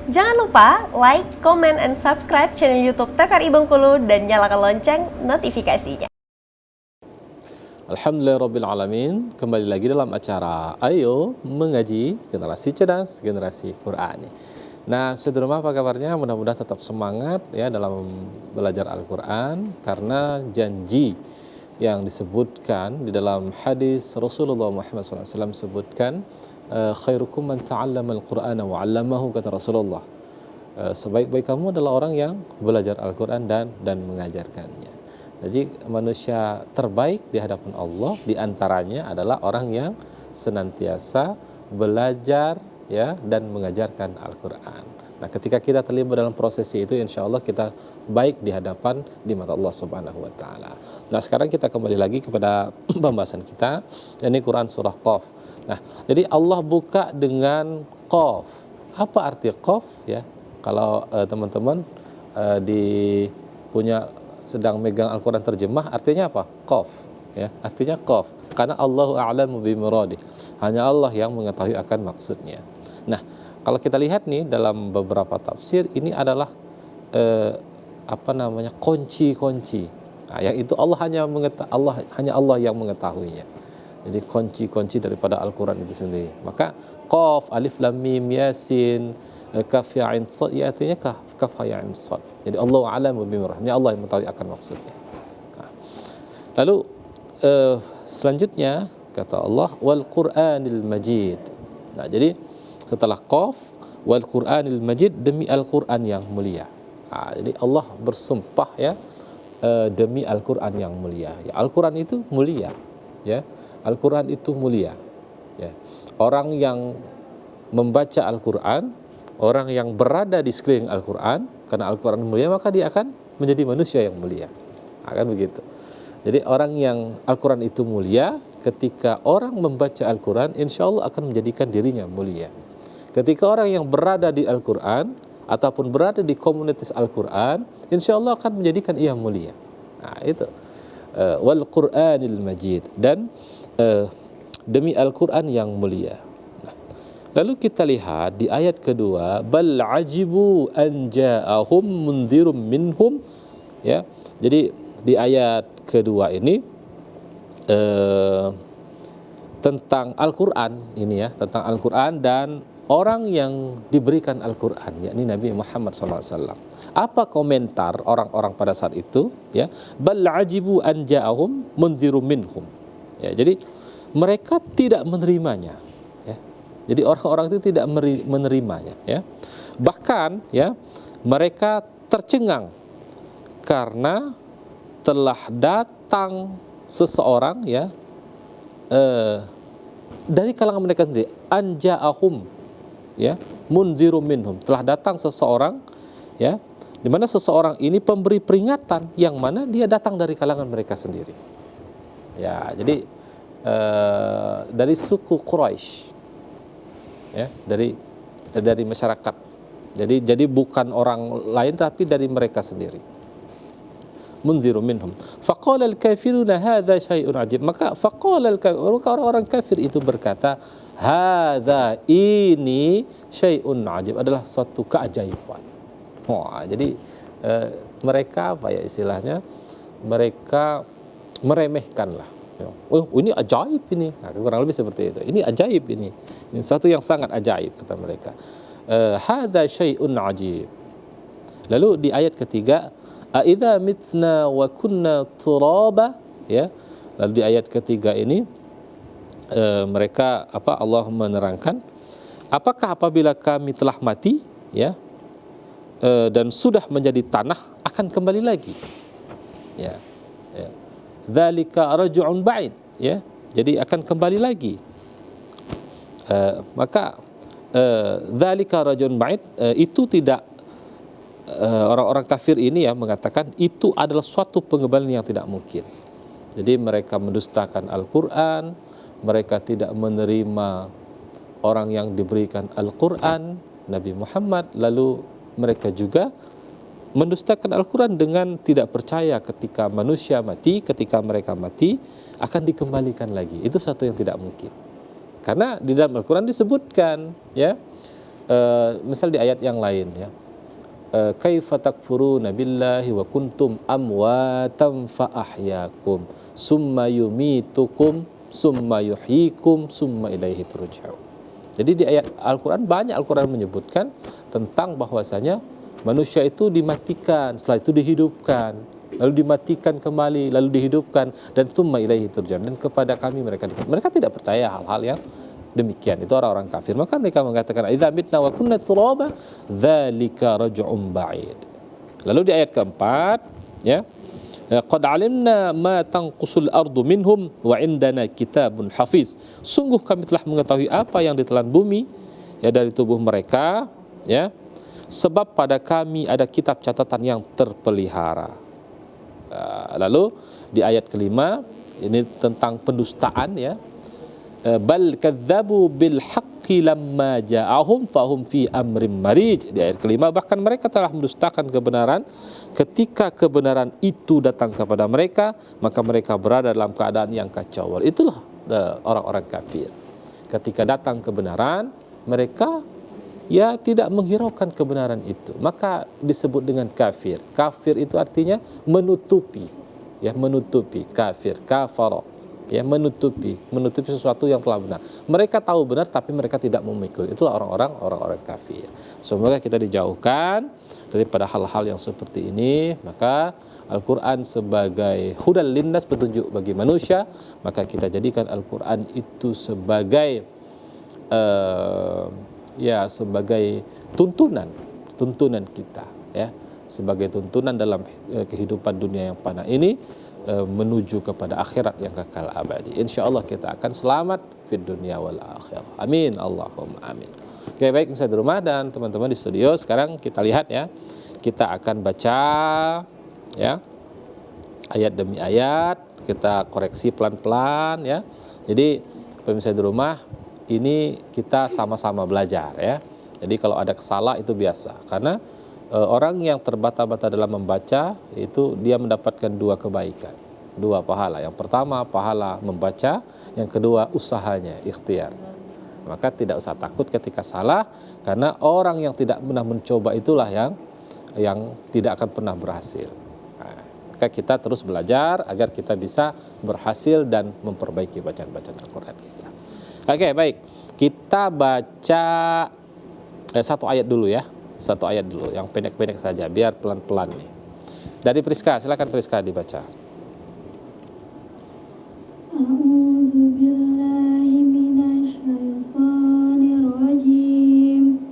Jangan lupa like, comment, and subscribe channel YouTube TVRI Bengkulu dan nyalakan lonceng notifikasinya. Alhamdulillahirrabbilalamin. Kembali lagi dalam acara Ayo Mengaji Generasi Cerdas, Generasi Quran. Nah, saudara rumah apa kabarnya? Mudah-mudahan tetap semangat ya dalam belajar Al-Quran, karena janji yang disebutkan di dalam hadis Rasulullah Muhammad SAW sebutkan, khairukum man ta'allama al-Qur'ana wa 'allamahu, kata Rasulullah. Sebaik-baik kamu adalah orang yang belajar Al-Quran dan mengajarkannya. Jadi manusia terbaik di hadapan Allah diantaranya adalah orang yang senantiasa belajar ya dan mengajarkan Al-Quran. Nah, ketika kita terlibat dalam prosesi itu, insya Allah kita baik di hadapan di mata Allah Subhanahu Wa Taala. Nah, sekarang kita kembali lagi kepada pembahasan kita, ini Quran surah Qaf. Nah, jadi Allah buka dengan Qaf. Apa arti Qaf ya? Kalau teman-teman punya sedang megang Al-Quran terjemah, artinya apa? Qaf ya, artinya Qaf, karena Allahu a'lamu bimuradi, hanya Allah yang mengetahui akan maksudnya. Nah, kalau kita lihat nih dalam beberapa tafsir, ini adalah kunci-kunci. Nah, yang itu hanya Allah yang mengetahuinya. Jadi kunci-kunci daripada Al-Quran itu sendiri. Maka Qaf, Alif Lam Mim, Yasin, Kaf Ya Ain Shad, ya artinya Kaf Ya Ain Shad. Jadi Allahu a'lamu bimuradi, ini Allah yang mengetahui akan maksudnya. Nah, lalu selanjutnya kata Allah wal Qur'anil Majid. Nah, jadi setelah Qaf, wal Qur'anil Majid, demi Al-Quran yang mulia. Nah, jadi Allah bersumpah ya, demi Al-Quran yang mulia. Ya, Al-Quran itu mulia. Ya, Al-Quran itu mulia. Ya. Orang yang membaca Al-Quran, orang yang berada di sekeliling Al-Quran, karena Al-Quran mulia, maka dia akan menjadi manusia yang mulia. Akan begitu. Jadi orang yang Al-Quran itu mulia, ketika orang membaca Al-Quran, insya Allah akan menjadikan dirinya mulia. Ketika orang yang berada di Al-Quran ataupun berada di komunitas Al-Quran, insya Allah akan menjadikan ia mulia. Nah, itu wal Qur'anil Majid, dan demi Al-Quran yang mulia. Nah, lalu kita lihat di ayat kedua, bal ajibu an ja'ahum mundzirum minhum ya. Jadi di ayat kedua ini tentang Al-Quran ini ya, tentang Al-Quran dan orang yang diberikan Al-Quran, yakni Nabi Muhammad SAW. Apa komentar orang-orang pada saat itu? Ya, bal ajibu an ja'ahum mundzirum minhum. Ya, jadi mereka tidak menerimanya. Ya, jadi orang-orang itu tidak menerimanya. Ya, bahkan ya mereka tercengang karena telah datang seseorang ya dari kalangan mereka sendiri, an ja'ahum ya mundzirum minhum, telah datang seseorang ya, di mana seseorang ini pemberi peringatan yang mana dia datang dari kalangan mereka sendiri. Ya, jadi dari suku Quraisy. Ya, dari masyarakat. Jadi bukan orang lain tapi dari mereka sendiri. Mundzirum minhum. Faqala al-kafiruna hadza syai'un ajib. Maka orang-orang kafir itu berkata, hadza, ini syai'un ajib, adalah suatu keajaiban. Wah, jadi mereka apa ya istilahnya? Mereka meremehkan lah. Oh, ini ajaib ini. Nah, kurang lebih seperti itu. Ini ajaib ini. Ini sesuatu yang sangat ajaib, kata mereka. Hadza syai'un ajib. Lalu di ayat ketiga, aidza mitna wa kunna turaba ya. Lalu di ayat ketiga ini mereka Allah menerangkan, apakah apabila kami telah mati ya dan sudah menjadi tanah akan kembali lagi. Ya. Ya. Dzalika raj'un ba'id ya. Jadi akan kembali lagi. Maka dzalika raj'un ba'id itu tidak, orang-orang kafir ini ya mengatakan itu adalah suatu pengembalian yang tidak mungkin. Jadi mereka mendustakan Al-Quran, mereka tidak menerima orang yang diberikan Al-Quran, Nabi Muhammad, lalu mereka juga mendustakan Al-Quran dengan tidak percaya ketika manusia mati, ketika mereka mati akan dikembalikan lagi. Itu satu yang tidak mungkin. Karena di dalam Al-Quran disebutkan ya, misal di ayat yang lain ya. Kaifa takfuruna billahi wa kuntum amwatan fa ahyakum summa yumitukum summa yuhyikum summa ilaihi turja'un. Jadi di ayat Al-Qur'an banyak Al-Qur'an menyebutkan tentang bahwasanya manusia itu dimatikan, setelah itu dihidupkan, lalu dimatikan kembali, lalu dihidupkan, dan summa ilaihi turja'un, dan kepada kami mereka tidak percaya hal-hal yang demikian. Itu orang-orang kafir. Maka mereka mengatakan idza mitna wa kunna turaba dzalika raj'un ba'id. Lalu di ayat keempat ya, qad alimna ma tanqusul ardu minhum wa indana kitabun hafiz. Sungguh kami telah mengetahui apa yang ditelan bumi ya dari tubuh mereka ya, sebab pada kami ada kitab catatan yang terpelihara. Lalu di ayat kelima ini tentang pendustaan ya, bal kadzabu bil haqqi lamma ja'ahum fahum fi amrim marij. Di ayat kelima bahkan mereka telah mendustakan kebenaran ketika kebenaran itu datang kepada mereka, maka mereka berada dalam keadaan yang kacau. Itulah orang-orang kafir. Ketika datang kebenaran, mereka ya tidak menghiraukan kebenaran itu, maka disebut dengan kafir. Kafir itu artinya menutupi ya, menutupi. Kafir, kafara ya, menutupi sesuatu yang telah benar. Mereka tahu benar tapi mereka tidak memikul. Itulah orang-orang kafir. Semoga kita dijauhkan daripada hal-hal yang seperti ini. Maka Al-Quran sebagai hudal linnas, petunjuk bagi manusia, maka kita jadikan Al-Quran itu sebagai sebagai tuntunan kita ya, sebagai tuntunan dalam kehidupan dunia yang fana ini, menuju kepada akhirat yang kekal abadi. Insyaallah kita akan selamat fid dunya wal akhirah. Amin, Allahumma amin. Oke, baik pemirsa di rumah dan teman-teman di studio, sekarang kita lihat ya, kita akan baca ya ayat demi ayat, kita koreksi pelan-pelan ya. Jadi pemirsa di rumah, ini kita sama-sama belajar ya. Jadi kalau ada kesalah itu biasa, karena orang yang terbata-bata dalam membaca itu dia mendapatkan dua kebaikan, dua pahala. Yang pertama pahala membaca, yang kedua usahanya, ikhtiar. Maka tidak usah takut ketika salah, karena orang yang tidak pernah mencoba itulah yang tidak akan pernah berhasil. Nah, maka kita terus belajar agar kita bisa berhasil dan memperbaiki bacaan-bacaan Al-Quran kita. Oke, baik. Kita baca satu ayat dulu ya. Satu ayat dulu, yang pendek-pendek saja, biar pelan-pelan nih. Dari Priska, silakan Priska dibaca. A'udzubillahi minasyaitonirrajim.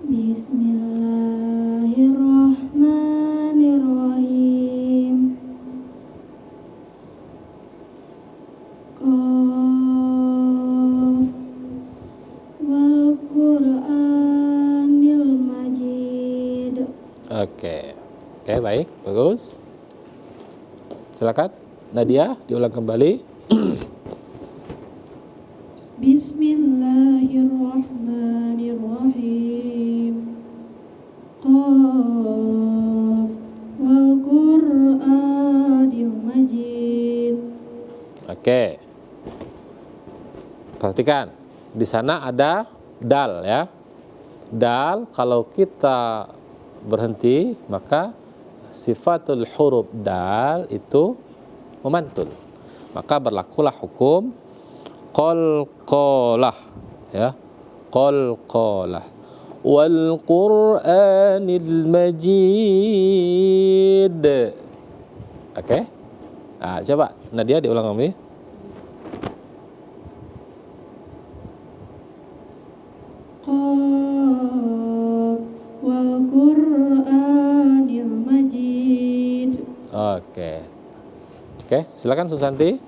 Bismillahirrahmanirrahim. Qaf wal Qur'anil Majid. Oke, baik, bagus. Silakan Nadia, diulang kembali. Bismillahirrahmanirrahim. Qaf wal Qur'anil Majid. Oke. Perhatikan, di sana ada dal ya. Dal kalau kita berhenti, maka sifatul huruf dal itu memantul. Maka berlakulah hukum qalqalah ya. Qalqalah wal Qur'anil Majid. Oke? Nah, coba Nadia diulang kembali. Qaf wal Qur'anil Majid. Oke, silakan Susanti.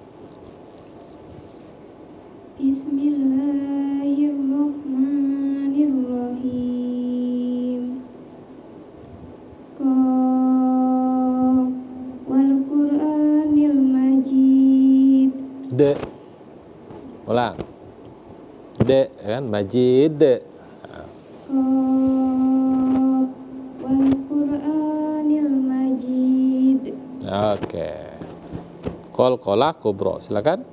Bismillahirrahmanirrahim. Qaf wal Qur'anil Majid. Ulang. Kan Majid. Qaf wal Qur'anil Majid. Oke. Qalqalah kubra, silakan.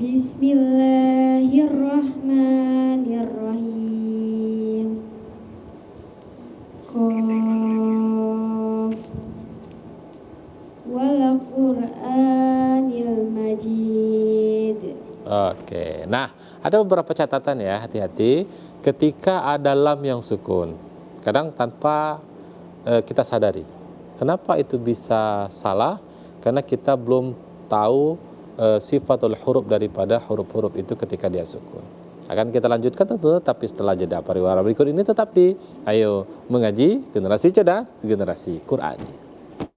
Bismillahirrahmanirrahim. Qur'anil Majid. Oke, nah ada beberapa catatan ya, hati-hati ketika ada lam yang sukun. Kadang tanpa kita sadari. Kenapa itu bisa salah? Karena kita belum tahu sifatul huruf daripada huruf-huruf itu ketika dia sukun. Akan kita lanjutkan tentu, tapi setelah jeda pariwara berikut ini tetap di Ayo Mengaji, Generasi Cerdas, Generasi Qur'ani.